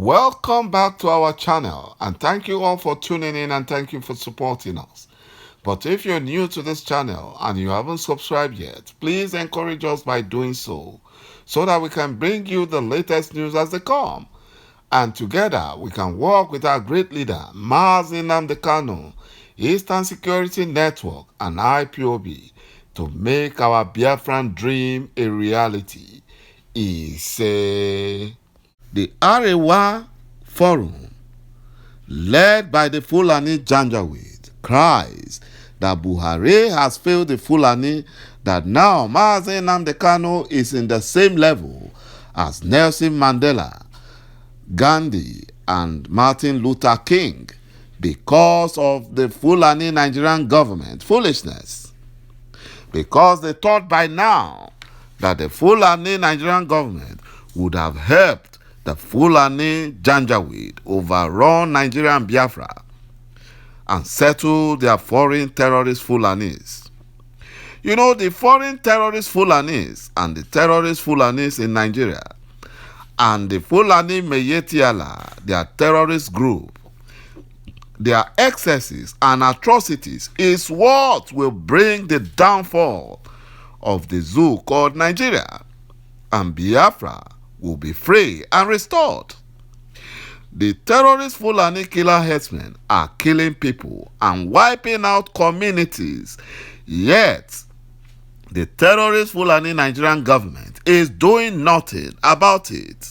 Welcome back to our channel, and thank you all for tuning in and thank you for supporting us. But if you're new to this channel and you haven't subscribed yet, please encourage us by doing so that we can bring you the latest news as they come. And together we can work with our great leader, Nnamdi Kanu, Eastern Security Network, and IPOB to make our Biafran dream a reality. The AREWA Forum, led by the Fulani Janjaweed, cries that Buhari has failed the Fulani, that now Nnamdi Kanu is in the same level as Nelson Mandela, Gandhi, and Martin Luther King because of the Fulani Nigerian government foolishness. Because they thought by now that the Fulani Nigerian government would have helped the Fulani Janjaweed overrun Nigeria and Biafra and settle their foreign terrorist Fulanis. You know, the foreign terrorist Fulanis and the terrorist Fulanis in Nigeria and the Fulani Meyetiala, their terrorist group, their excesses and atrocities is what will bring the downfall of the zoo called Nigeria, and Biafra will be free and restored. The terrorist Fulani killer herdsmen are killing people and wiping out communities, yet the terrorist Fulani Nigerian government is doing nothing about it.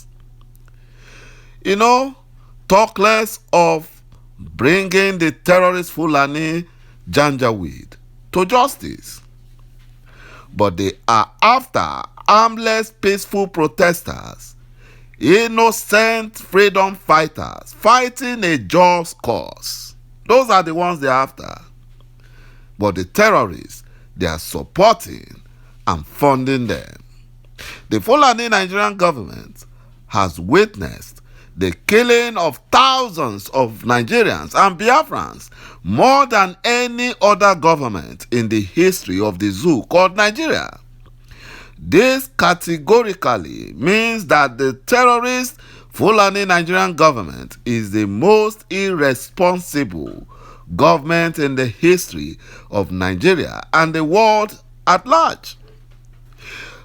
You know, talk less of bringing the terrorist Fulani Janjaweed to justice, but they are after armless peaceful protesters, innocent freedom fighters fighting a just cause. Those are the ones they're after. But the terrorists, they are supporting and funding them. The Fulani Nigerian government has witnessed the killing of thousands of Nigerians and Biafrans more than any other government in the history of the zoo called Nigeria. This categorically means that the terrorist Fulani Nigerian government is the most irresponsible government in the history of Nigeria and the world at large.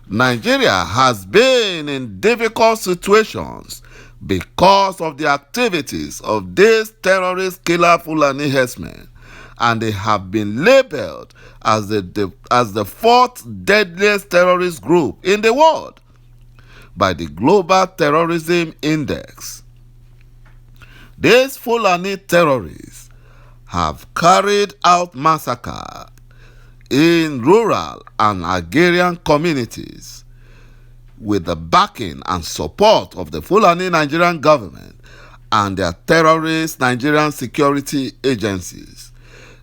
Nigeria has been in difficult situations because of the activities of these terrorist killer Fulani herdsmen, and they have been labeled as the fourth deadliest terrorist group in the world by the Global Terrorism Index. These Fulani terrorists have carried out massacres in rural and agrarian communities with the backing and support of the Fulani Nigerian government and their terrorist Nigerian security agencies.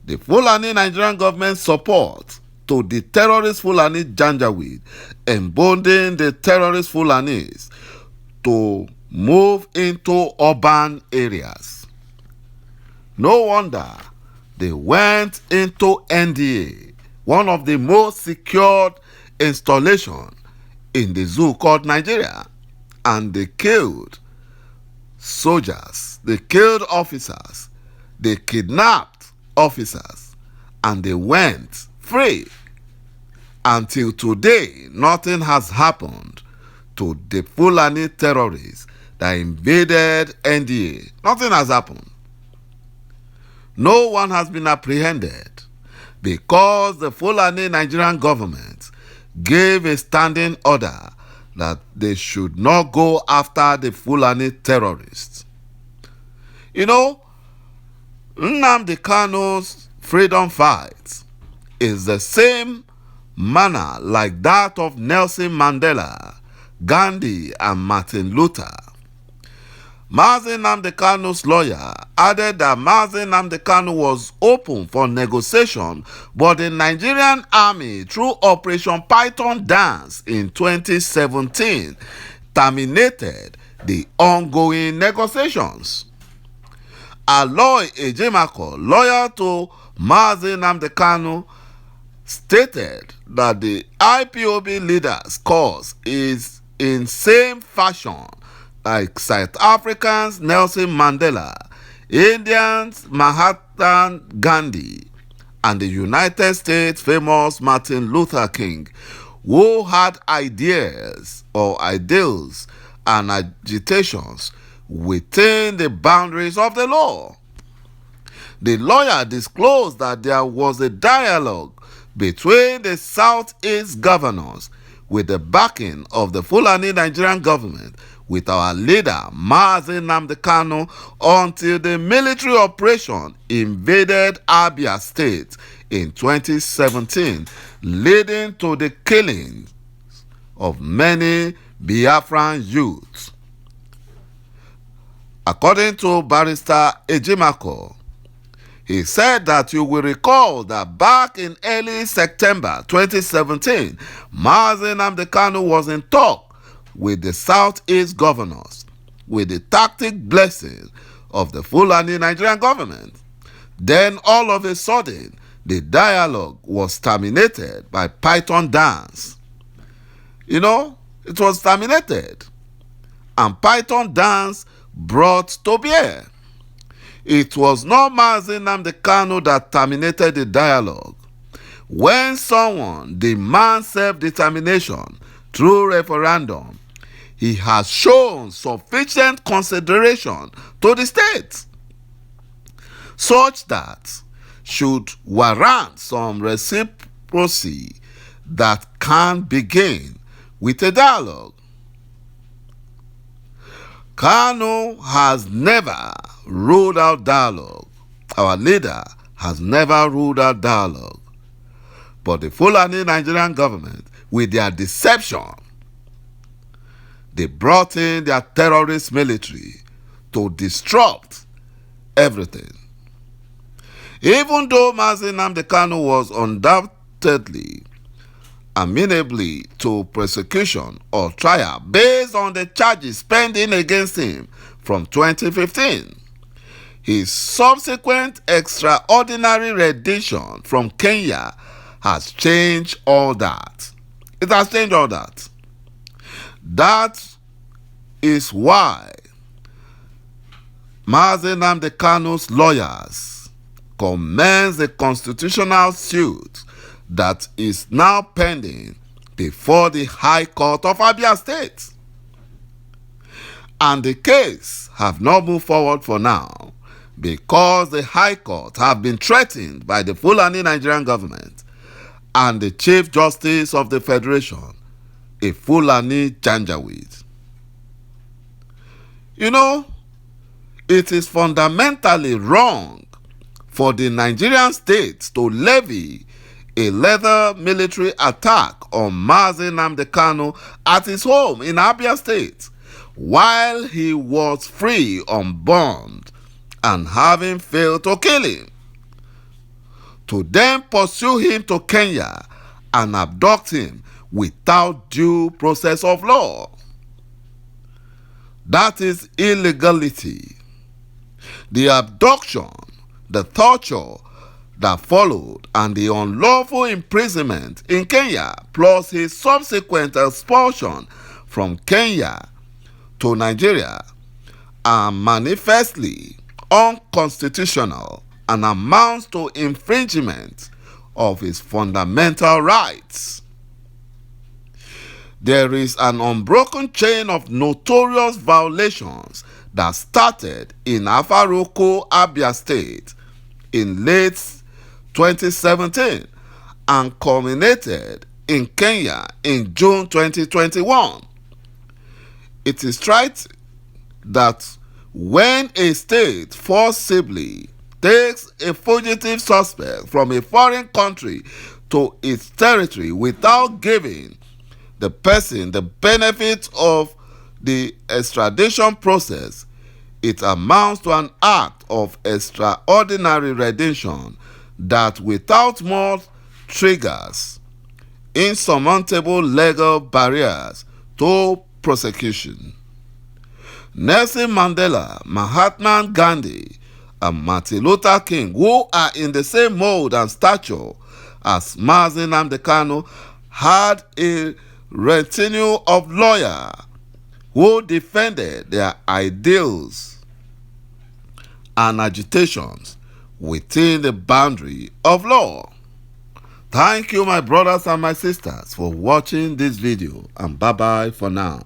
The Fulani Nigerian government support to the terrorist Fulani Janjaweed emboldened the terrorist Fulanis to move into urban areas. No wonder they went into NDA, one of the most secured installations in the zoo called Nigeria, and they killed soldiers, they killed officers, they kidnapped officers, and they went free. Until today, nothing has happened to the Fulani terrorists that invaded NDA. Nothing has happened. No one has been apprehended because the Fulani Nigerian government gave a standing order that they should not go after the Fulani terrorists. You know, Nnamdi Kanu's freedom fight is the same manner like that of Nelson Mandela, Gandhi, and Martin Luther. Nnamdi Kanu's lawyer added that Nnamdi Kanu was open for negotiation, but the Nigerian army, through Operation Python Dance in 2017, terminated the ongoing negotiations. Aloy Ejimako, lawyer to Nnamdi Kanu, stated that the IPOB leader's cause is in same fashion like South Africans Nelson Mandela, Indians Mahatma Gandhi, and the United States famous Martin Luther King, who had ideas or ideals and agitations within the boundaries of the law. The lawyer disclosed that there was a dialogue between the Southeast governors with the backing of the Fulani Nigerian government with our leader Mazi Nnamdi Kanu until the military operation invaded Abia State in 2017, leading to the killing of many Biafran youths. According to Barrister Ejimako, he said that you will recall that back in early September 2017, Mazi Nnamdi Kanu was in talk with the Southeast governors with the tacit blessing of the Fulani Nigerian government. Then all of a sudden, the dialogue was terminated by Python dance. It was terminated. And Python dance brought to bear. It was not Mazi Nnamdi Kanu that terminated the dialogue. When someone demands self-determination through referendum, he has shown sufficient consideration to the state, such that should warrant some reciprocity that can begin with a dialogue. Kanu has never ruled out dialogue. Our leader has never ruled out dialogue. But the Fulani Nigerian government, with their deception, they brought in their terrorist military to disrupt everything. Even though Mazi Nnamdi Kanu was undoubtedly amenably to prosecution or trial based on the charges pending against him from 2015, his subsequent extraordinary rendition from Kenya has changed all that. It has changed all that. That is why Mazi Nnamdi Kanu's lawyers commenced a constitutional suit that is now pending before the High Court of Abia State. And the case have not moved forward for now because the High Court have been threatened by the Fulani Nigerian government and the Chief Justice of the Federation, a Fulani Janjaweed. It is fundamentally wrong for the Nigerian state to levy a lethal military attack on Mazi Nnamdi Kanu at his home in Abia State while he was free on bond and having failed to kill him, to then pursue him to Kenya and abduct him without due process of law. That is illegality. The abduction, the torture that followed, and the unlawful imprisonment in Kenya, plus his subsequent expulsion from Kenya to Nigeria, are manifestly unconstitutional and amounts to infringement of his fundamental rights. There is an unbroken chain of notorious violations that started in Afaroko, Abia State in late 2017 and culminated in Kenya in June 2021. It is right that when a state forcibly takes a fugitive suspect from a foreign country to its territory without giving the person the benefit of the extradition process, it amounts to an act of extraordinary rendition that without more triggers insurmountable legal barriers to prosecution. Nelson Mandela, Mahatma Gandhi, and Martin Luther King, who are in the same mold and stature as Mazi Nnamdi Kanu, had a retinue of lawyers who defended their ideals and agitations within the boundary of law. Thank you, my brothers and my sisters, for watching this video, and bye-bye for now.